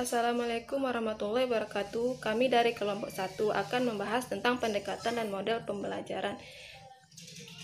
Assalamualaikum warahmatullahi wabarakatuh. Kami dari kelompok 1 akan membahas tentang pendekatan dan model pembelajaran.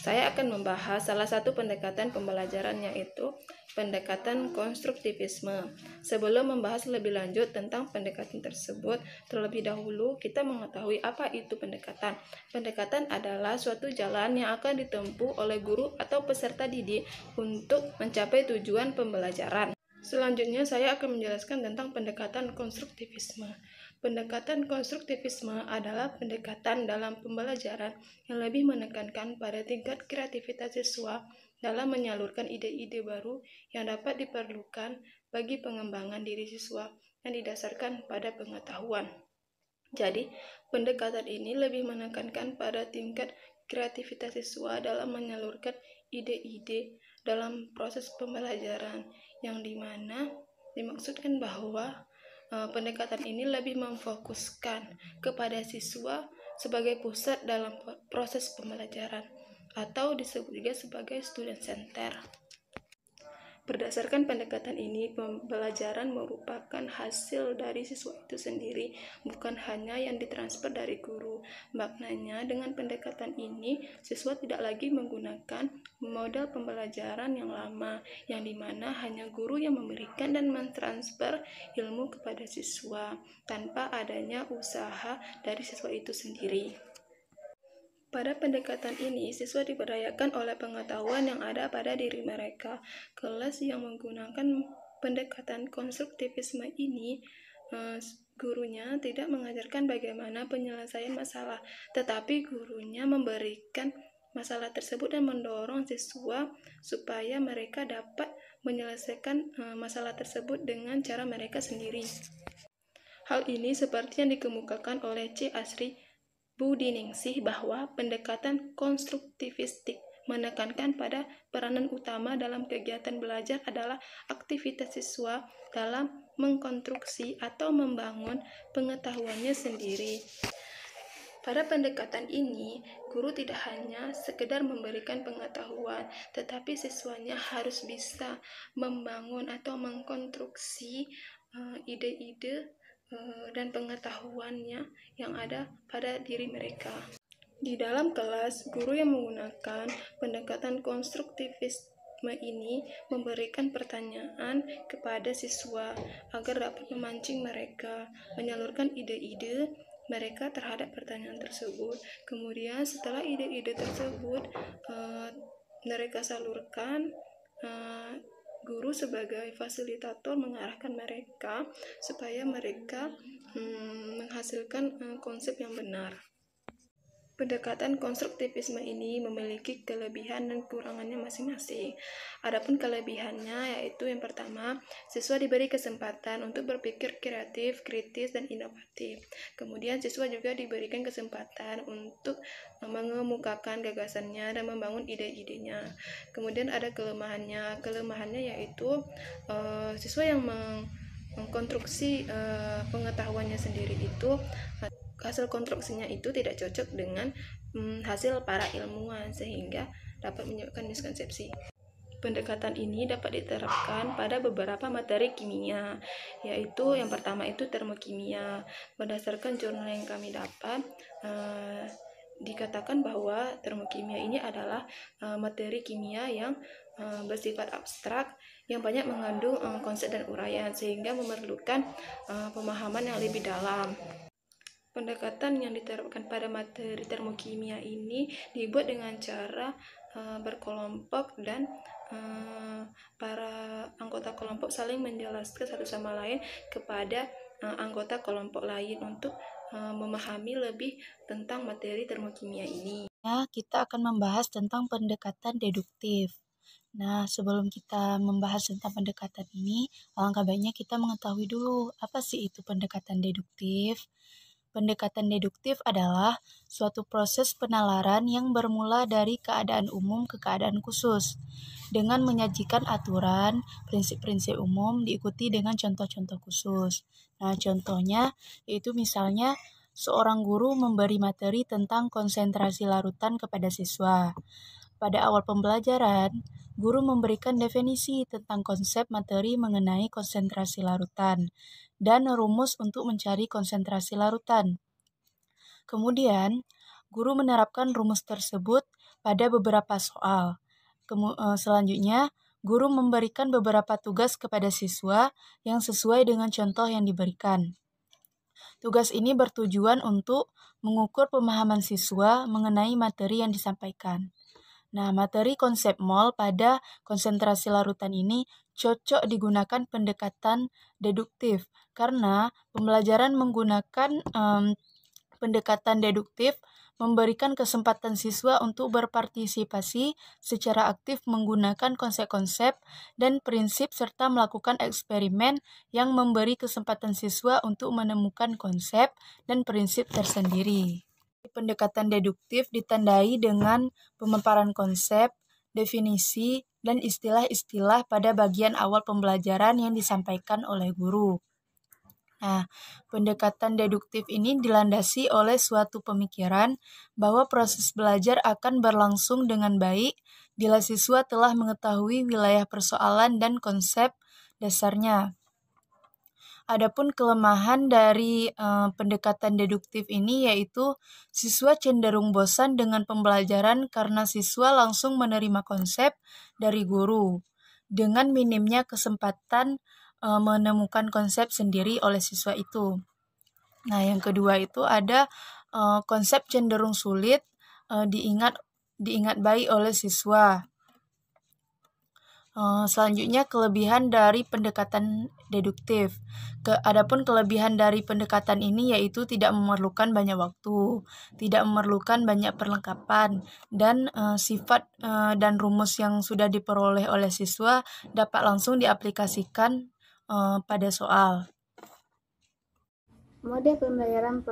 Saya akan membahas salah satu pendekatan pembelajaran, yaitu pendekatan konstruktivisme. Sebelum membahas lebih lanjut tentang pendekatan tersebut, terlebih dahulu kita mengetahui apa itu pendekatan. Pendekatan adalah suatu jalan yang akan ditempuh oleh guru atau peserta didik untuk mencapai tujuan pembelajaran. Selanjutnya saya akan menjelaskan tentang pendekatan konstruktivisme. Pendekatan konstruktivisme adalah pendekatan dalam pembelajaran yang lebih menekankan pada tingkat kreativitas siswa dalam menyalurkan ide-ide baru yang dapat diperlukan bagi pengembangan diri siswa yang didasarkan pada pengetahuan. Jadi, pendekatan ini lebih menekankan pada tingkat kreativitas siswa dalam menyalurkan ide-ide dalam proses pembelajaran, yang dimana dimaksudkan bahwa pendekatan ini lebih memfokuskan kepada siswa sebagai pusat dalam proses pembelajaran, atau disebut juga sebagai student center. Berdasarkan pendekatan ini, pembelajaran merupakan hasil dari siswa itu sendiri, bukan hanya yang ditransfer dari guru. Maknanya, dengan pendekatan ini, siswa tidak lagi menggunakan model pembelajaran yang lama, yang dimana hanya guru yang memberikan dan mentransfer ilmu kepada siswa, tanpa adanya usaha dari siswa itu sendiri. Pada pendekatan ini, siswa diberdayakan oleh pengetahuan yang ada pada diri mereka. Kelas yang menggunakan pendekatan konstruktivisme ini, gurunya tidak mengajarkan bagaimana penyelesaian masalah, tetapi gurunya memberikan masalah tersebut dan mendorong siswa supaya mereka dapat menyelesaikan masalah tersebut dengan cara mereka sendiri. Hal ini seperti yang dikemukakan oleh C. Asri Budiningsih bahwa pendekatan konstruktivistik menekankan pada peranan utama dalam kegiatan belajar adalah aktivitas siswa dalam mengkonstruksi atau membangun pengetahuannya sendiri. Pada pendekatan ini, guru tidak hanya sekedar memberikan pengetahuan, tetapi siswanya harus bisa membangun atau mengkonstruksi ide-ide dan pengetahuannya yang ada pada diri mereka. Di dalam kelas, guru yang menggunakan pendekatan konstruktivisme ini memberikan pertanyaan kepada siswa agar dapat memancing mereka menyalurkan ide-ide mereka terhadap pertanyaan tersebut. Kemudian setelah ide-ide tersebut mereka salurkan, guru sebagai fasilitator mengarahkan mereka supaya mereka menghasilkan konsep yang benar. Pendekatan konstruktivisme ini memiliki kelebihan dan kekurangannya masing-masing. Adapun kelebihannya yaitu yang pertama, siswa diberi kesempatan untuk berpikir kreatif, kritis, dan inovatif. Kemudian siswa juga diberikan kesempatan untuk mengemukakan gagasannya dan membangun ide-idenya. Kemudian ada kelemahannya yaitu siswa yang mengkonstruksi pengetahuannya sendiri itu, hasil konstruksinya itu tidak cocok dengan hasil para ilmuwan, sehingga dapat menyebabkan miskonsepsi. Pendekatan ini dapat diterapkan pada beberapa materi kimia, yaitu yang pertama itu termokimia. Berdasarkan jurnal yang kami dapat, dikatakan bahwa termokimia ini adalah materi kimia yang bersifat abstrak, yang banyak mengandung konsep dan uraian, sehingga memerlukan pemahaman yang lebih dalam. Pendekatan yang diterapkan pada materi termokimia ini dibuat dengan cara berkelompok, dan para anggota kelompok saling menjelaskan satu sama lain kepada anggota kelompok lain untuk memahami lebih tentang materi termokimia ini. Ya, kita akan membahas tentang pendekatan deduktif. Nah, sebelum kita membahas tentang pendekatan ini, alangkah baiknya kita mengetahui dulu apa sih itu pendekatan deduktif. Pendekatan deduktif adalah suatu proses penalaran yang bermula dari keadaan umum ke keadaan khusus, dengan menyajikan aturan, prinsip-prinsip umum diikuti dengan contoh-contoh khusus. Nah, contohnya yaitu misalnya seorang guru memberi materi tentang konsentrasi larutan kepada siswa. Pada awal pembelajaran, guru memberikan definisi tentang konsep materi mengenai konsentrasi larutan dan rumus untuk mencari konsentrasi larutan. Kemudian, guru menerapkan rumus tersebut pada beberapa soal. Selanjutnya, guru memberikan beberapa tugas kepada siswa yang sesuai dengan contoh yang diberikan. Tugas ini bertujuan untuk mengukur pemahaman siswa mengenai materi yang disampaikan. Nah, materi konsep mol pada konsentrasi larutan ini cocok digunakan pendekatan deduktif karena pembelajaran menggunakan pendekatan deduktif memberikan kesempatan siswa untuk berpartisipasi secara aktif menggunakan konsep-konsep dan prinsip serta melakukan eksperimen yang memberi kesempatan siswa untuk menemukan konsep dan prinsip tersendiri. Pendekatan deduktif ditandai dengan pemaparan konsep, definisi, dan istilah-istilah pada bagian awal pembelajaran yang disampaikan oleh guru. Nah, pendekatan deduktif ini dilandasi oleh suatu pemikiran bahwa proses belajar akan berlangsung dengan baik bila siswa telah mengetahui wilayah persoalan dan konsep dasarnya. Adapun kelemahan dari pendekatan deduktif ini yaitu siswa cenderung bosan dengan pembelajaran karena siswa langsung menerima konsep dari guru dengan minimnya kesempatan menemukan konsep sendiri oleh siswa itu. Nah, yang kedua itu ada konsep cenderung sulit diingat baik oleh siswa. Selanjutnya kelebihan dari pendekatan deduktif. Adapun kelebihan dari pendekatan ini yaitu tidak memerlukan banyak waktu, tidak memerlukan banyak perlengkapan, dan sifat dan rumus yang sudah diperoleh oleh siswa dapat langsung diaplikasikan pada soal. Model pembelajaran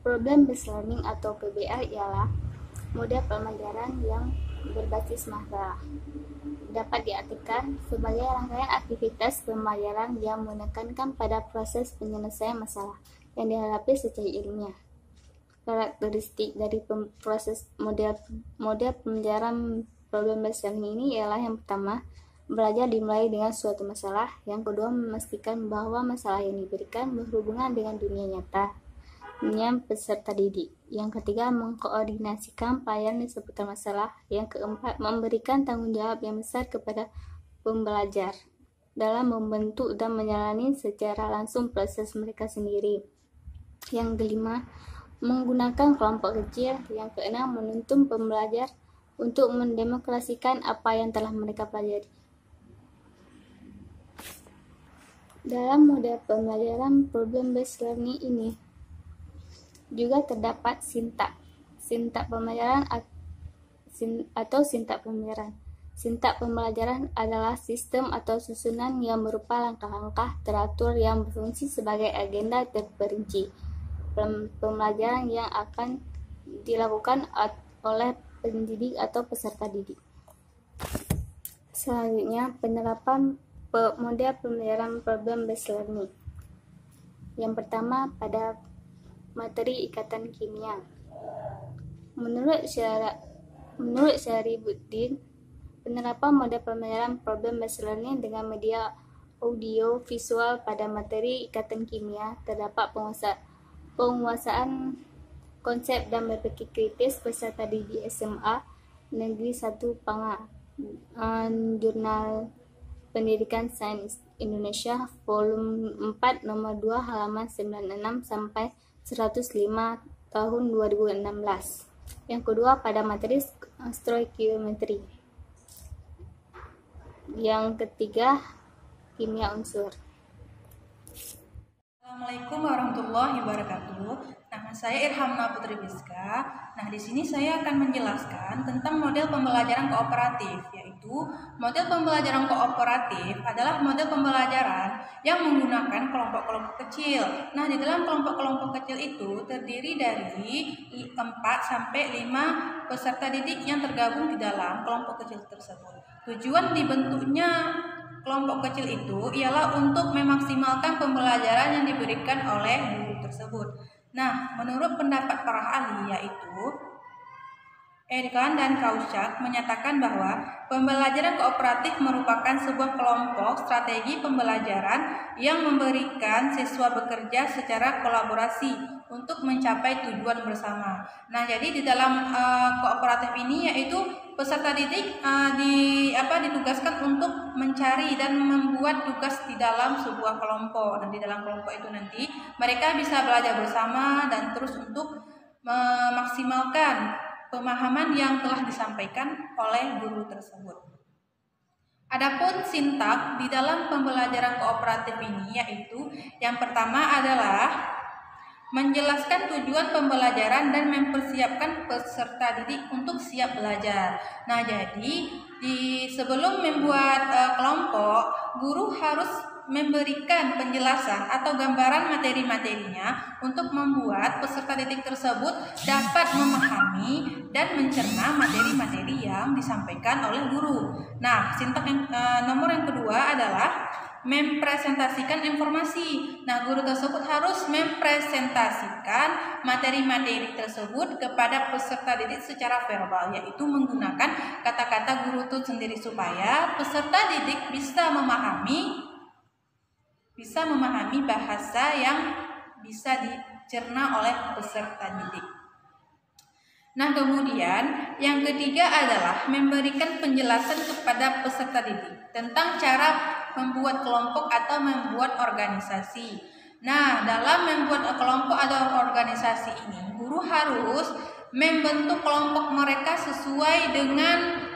problem based learning atau PBL ialah model pembelajaran yang berbasis masalah. Dapat diartikan sebagai rangkaian aktivitas pembelajaran yang menekankan pada proses penyelesaian masalah yang dihadapi secara ilmiah. Karakteristik dari proses model pembelajaran problem based learning ini ialah yang pertama, belajar dimulai dengan suatu masalah. Yang kedua, memastikan bahwa masalah yang diberikan berhubungan dengan dunia nyata peserta didik. Yang ketiga, mengkoordinasikan pelayanan seputar masalah. Yang keempat, memberikan tanggung jawab yang besar kepada pembelajar dalam membentuk dan menjalani secara langsung proses mereka sendiri. Yang kelima, menggunakan kelompok kecil. Yang keenam, menuntun pembelajar untuk mendemokrasikan apa yang telah mereka pelajari. Dalam model pembelajaran problem based learning ini juga terdapat sintak pembelajaran atau sintak pembelajaran. Sintak pembelajaran adalah sistem atau susunan yang berupa langkah-langkah teratur yang berfungsi sebagai agenda terperinci pembelajaran yang akan dilakukan oleh pendidik atau peserta didik. Selanjutnya, penerapan model pembelajaran problem based learning. Yang pertama, pada materi ikatan kimia. Menurut Syaribuddin, penerapan model pembelajaran problem based learning dengan media audio visual pada materi ikatan kimia terdapat penguasaan konsep dan berpikir kritis peserta didik SMA Negeri 1 Panga. Jurnal Pendidikan Sains Indonesia volume 4 nomor 2 halaman 96 sampai 105 tahun 2016. Yang kedua, pada materi stoikiometri. Yang ketiga, kimia unsur. Assalamualaikum warahmatullahi wabarakatuh. Nama saya Irhamna Putri Biska. Nah, di sini saya akan menjelaskan tentang model pembelajaran kooperatif, yaitu model pembelajaran kooperatif adalah model pembelajaran yang menggunakan kelompok-kelompok kecil. Nah, di dalam kelompok-kelompok kecil itu terdiri dari 4 sampai 5 peserta didik yang tergabung di dalam kelompok kecil tersebut. Tujuan dibentuknya kelompok kecil itu ialah untuk memaksimalkan pembelajaran yang diberikan oleh guru tersebut. Nah, menurut pendapat para ahli yaitu Erkan dan Kaushak menyatakan bahwa pembelajaran kooperatif merupakan sebuah kelompok strategi pembelajaran yang memberikan siswa bekerja secara kolaborasi untuk mencapai tujuan bersama. Nah, jadi di dalam kooperatif ini yaitu peserta didik ditugaskan untuk mencari dan membuat tugas di dalam sebuah kelompok. Nah, di dalam kelompok itu nanti mereka bisa belajar bersama dan terus untuk memaksimalkan pemahaman yang telah disampaikan oleh guru tersebut. Adapun sintak di dalam pembelajaran kooperatif ini yaitu yang pertama adalah menjelaskan tujuan pembelajaran dan mempersiapkan peserta didik untuk siap belajar. Nah, jadi sebelum membuat kelompok, guru harus memberikan penjelasan atau gambaran materi-materinya untuk membuat peserta didik tersebut dapat memahami dan mencerna materi-materi yang disampaikan oleh guru. Nah, sintak nomor yang kedua adalah mempresentasikan informasi. Nah, guru tersebut harus mempresentasikan materi-materi tersebut kepada peserta didik secara verbal, yaitu menggunakan kata-kata guru itu sendiri supaya peserta didik bisa memahami bahasa yang bisa dicerna oleh peserta didik. Nah, kemudian yang ketiga adalah memberikan penjelasan kepada peserta didik tentang cara membuat kelompok atau membuat organisasi. Nah, dalam membuat kelompok atau organisasi ini, guru harus membentuk kelompok mereka sesuai dengan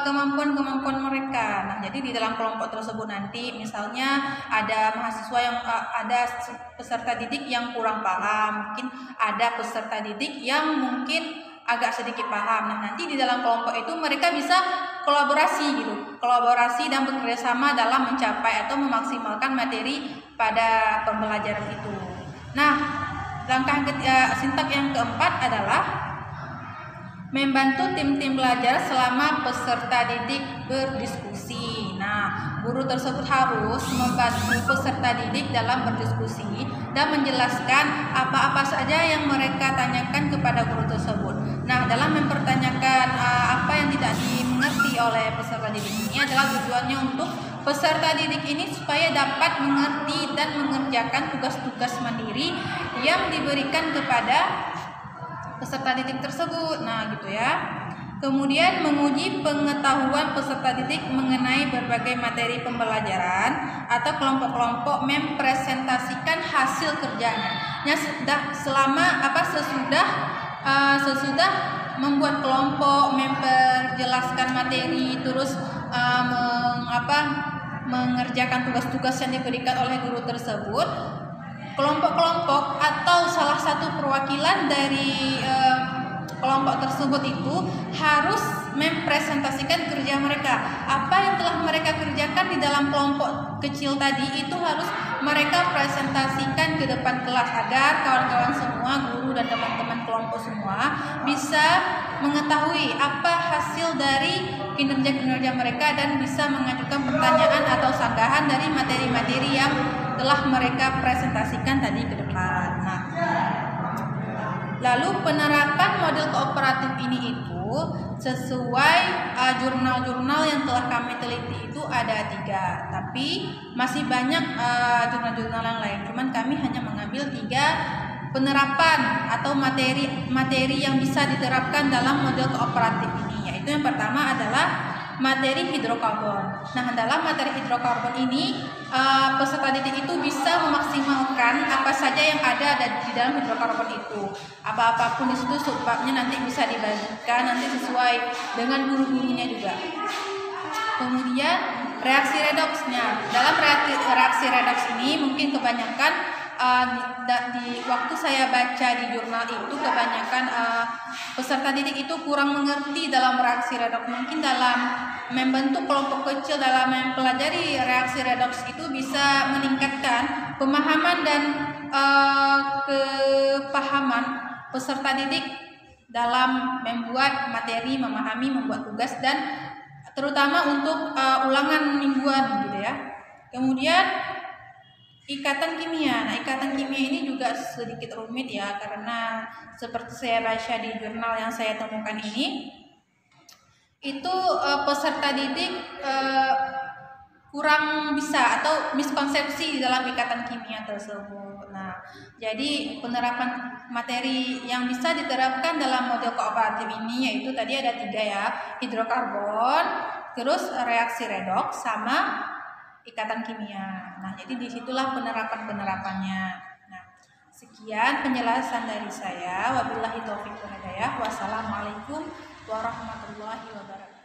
kemampuan-kemampuan mereka. Nah, jadi di dalam kelompok tersebut nanti misalnya ada mahasiswa yang ada peserta didik yang kurang paham, mungkin ada peserta didik yang mungkin agak sedikit paham. Nah, nanti di dalam kelompok itu mereka bisa kolaborasi dan bekerja sama dalam mencapai atau memaksimalkan materi pada pembelajaran itu. Nah, sintak yang keempat adalah membantu tim-tim belajar selama peserta didik berdiskusi. Nah, guru tersebut harus membantu peserta didik dalam berdiskusi dan menjelaskan apa-apa saja yang mereka tanyakan kepada guru tersebut. Nah, dalam mempertanyakan apa yang tidak dimengerti oleh peserta didik ini adalah tujuannya untuk peserta didik ini supaya dapat mengerti dan mengerjakan tugas-tugas mandiri yang diberikan kepada peserta didik tersebut. Nah, gitu ya. Kemudian menguji pengetahuan peserta didik mengenai berbagai materi pembelajaran atau kelompok-kelompok mempresentasikan hasil kerjanya. Sesudah membuat kelompok, memperjelaskan materi, terus mengerjakan tugas-tugas yang diberikan oleh guru tersebut, kelompok-kelompok atau salah satu perwakilan dari kelompok tersebut itu harus mempresentasikan kerja mereka. Apa yang telah mereka kerjakan di dalam kelompok kecil tadi itu harus mereka presentasikan ke depan kelas agar kawan-kawan semua, guru dan teman-teman kelompok semua bisa mengetahui apa hasil dari kinerja-kinerja mereka dan bisa mengajukan pertanyaan atau sanggahan dari materi-materi yang telah mereka presentasikan tadi ke depan. Nah, lalu penerapan model kooperatif ini itu sesuai jurnal-jurnal yang telah kami teliti itu ada 3, tapi masih banyak jurnal-jurnal yang lain. Cuman kami hanya mengambil 3 penerapan atau materi yang bisa diterapkan dalam model kooperatif ini, yaitu yang pertama adalah materi hidrokarbon. Nah, dalam materi hidrokarbon ini peserta didik itu bisa memaksimalkan apa saja yang ada di dalam hidrokarbon itu. Apapun di situ subbabnya nanti bisa dibagikan nanti sesuai dengan guru-gurunya juga. Kemudian reaksi redoksnya. Dalam reaksi redoks ini mungkin kebanyakan di waktu saya baca di jurnal itu kebanyakan peserta didik itu kurang mengerti dalam reaksi redoks. Mungkin dalam membentuk kelompok kecil dalam mempelajari reaksi redoks itu bisa meningkatkan pemahaman dan kepahaman peserta didik dalam membuat materi, memahami, membuat tugas dan terutama untuk ulangan mingguan gitu ya. Kemudian ikatan kimia. Nah, ikatan kimia ini juga sedikit rumit ya, karena seperti saya baca di jurnal yang saya temukan ini, itu peserta didik kurang bisa atau miskonsepsi di dalam ikatan kimia tersebut. Nah, jadi penerapan materi yang bisa diterapkan dalam model kooperatif ini yaitu tadi ada 3 ya, hidrokarbon, terus reaksi redoks, sama ikatan kimia. Nah, jadi disitulah penerapannya. Nah, sekian penjelasan dari saya. Wabillahi taufiq wal hidayah. Wassalamualaikum warahmatullahi wabarakatuh.